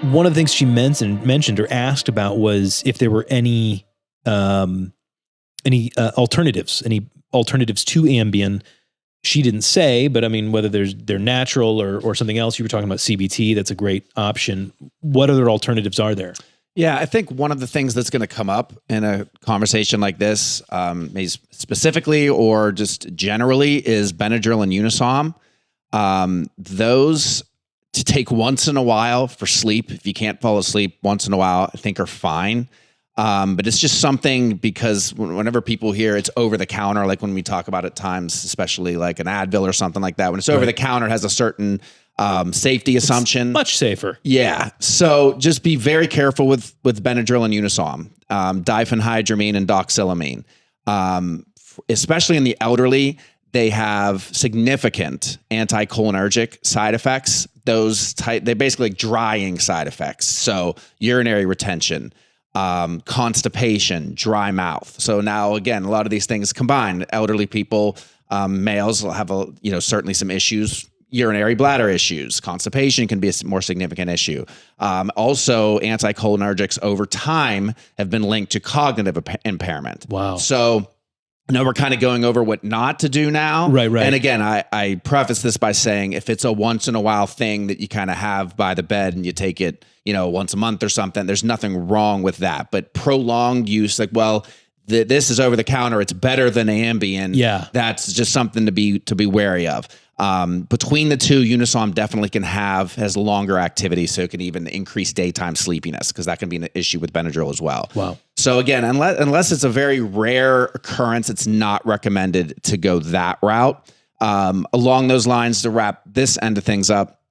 one of the things she mentioned or asked about was if there were any alternatives to Ambien. She didn't say, but I mean, whether they're natural or something else. You were talking about CBT. That's a great option. What other alternatives are there? Yeah, I think one of the things that's going to come up in a conversation like this, maybe specifically or just generally, is Benadryl and Unisom. Those to take once in a while for sleep, if you can't fall asleep once in a while, I think are fine. But it's just something, because whenever people hear it's over the counter, like when we talk about at times, especially like an Advil or something like that, when it's over the counter, it has a certain safety assumption. Much safer. Yeah. So just be very careful with Benadryl and Unisom, diphenhydramine and doxylamine. Especially in the elderly, they have significant anticholinergic side effects. They're basically like drying side effects. So urinary retention, constipation, dry mouth. So now again, a lot of these things combined. Elderly people, males will have certainly some issues. Urinary bladder issues, constipation can be a more significant issue. Also, anticholinergics over time have been linked to cognitive impairment. Wow. So now we're kind of going over what not to do now. Right. And again, I preface this by saying if it's a once in a while thing that you kind of have by the bed and you take it, once a month or something, there's nothing wrong with that. But prolonged use, like, well, this is over the counter, it's better than Ambien. Yeah. That's just something to be wary of. Between the two, Unisom definitely has longer activity, so it can even increase daytime sleepiness, because that can be an issue with Benadryl as well. Wow. So again, unless it's a very rare occurrence, it's not recommended to go that route. Along those lines, to wrap this end of things up,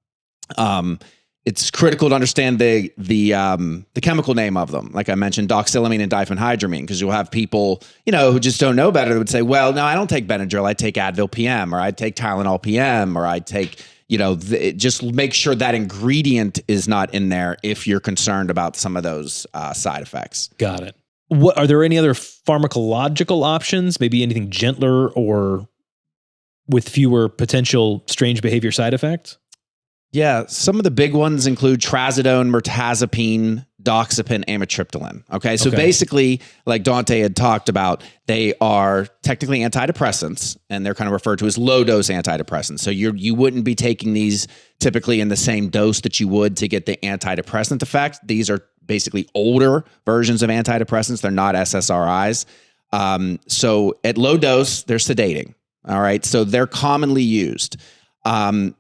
it's critical to understand the chemical name of them. Like I mentioned, doxylamine and diphenhydramine, because you'll have people, who just don't know better. They would say, well, no, I don't take Benadryl. I take Advil PM, or I take Tylenol PM, or I take, just make sure that ingredient is not in there if you're concerned about some of those side effects. Got it. What are there any other pharmacological options? Maybe anything gentler or with fewer potential strange behavior side effects? Yeah, some of the big ones include trazodone, mirtazapine, doxepin, amitriptyline. Okay, so basically, like Dante had talked about, they are technically antidepressants, and they're kind of referred to as low-dose antidepressants. So you wouldn't be taking these typically in the same dose that you would to get the antidepressant effect. These are basically older versions of antidepressants. They're not SSRIs. So at low dose, they're sedating. All right, so they're commonly used. Are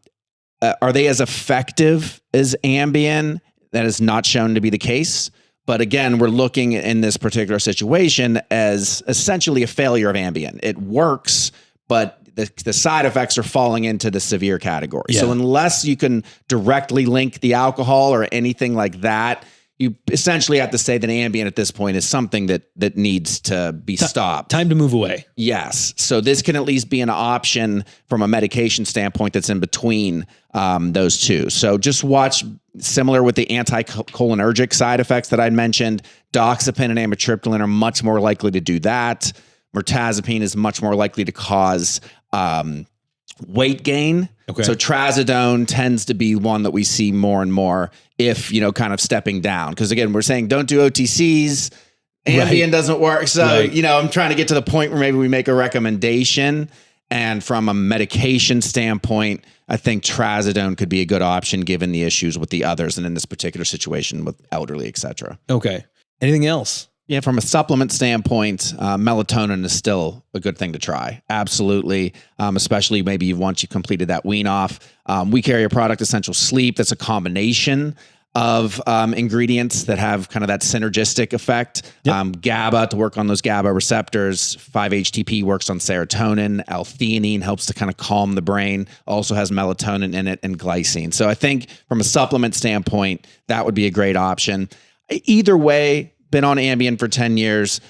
they as effective as Ambien? That is not shown to be the case. But again, we're looking in this particular situation as essentially a failure of Ambien. It works, but the side effects are falling into the severe category. Yeah. So unless you can directly link the alcohol or anything like that, you essentially have to say that Ambien at this point is something that needs to be stopped. Time to move away. Yes. So this can at least be an option from a medication standpoint that's in between those two. So just watch, similar with the anticholinergic side effects that I mentioned, doxepin and amitriptyline are much more likely to do that. Mirtazapine is much more likely to cause weight gain. Okay. So trazodone tends to be one that we see more and more if, kind of stepping down. Because again, we're saying don't do OTCs. Ambien doesn't work. So, I'm trying to get to the point where maybe we make a recommendation. And from a medication standpoint, I think trazodone could be a good option given the issues with the others. And in this particular situation with elderly, et cetera. Okay. Anything else? Yeah, from a supplement standpoint, melatonin is still a good thing to try. Absolutely. Especially maybe once you've completed that wean off. We carry a product, Essential Sleep, that's a combination of ingredients that have kind of that synergistic effect. Yep. GABA to work on those GABA receptors. 5-HTP works on serotonin. L-theanine helps to kind of calm the brain. Also has melatonin in it and glycine. So I think from a supplement standpoint, that would be a great option. Either way, been on Ambien for 10 years,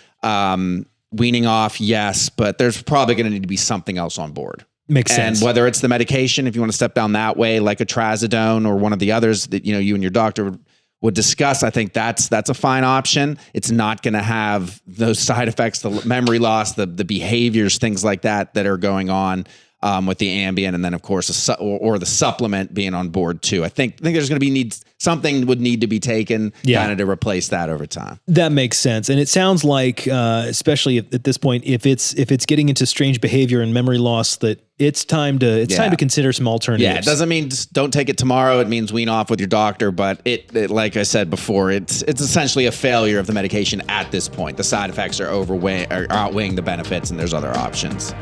weaning off, yes, but there's probably going to need to be something else on board. Makes sense. And whether it's the medication, if you want to step down that way, like a trazodone or one of the others that you and your doctor would discuss, I think that's a fine option. It's not going to have those side effects, the memory loss, the behaviors, things like that are going on with the Ambien, and then of course or the supplement being on board too. I think there's going to be something would need to be taken kind of to replace that over time. That makes sense, and it sounds like, especially at this point, if it's getting into strange behavior and memory loss, that it's time to consider some alternatives. Yeah, it doesn't mean just don't take it tomorrow. It means wean off with your doctor, but it like I said before, it's essentially a failure of the medication at this point. The side effects are outweighing the benefits, and there's other options.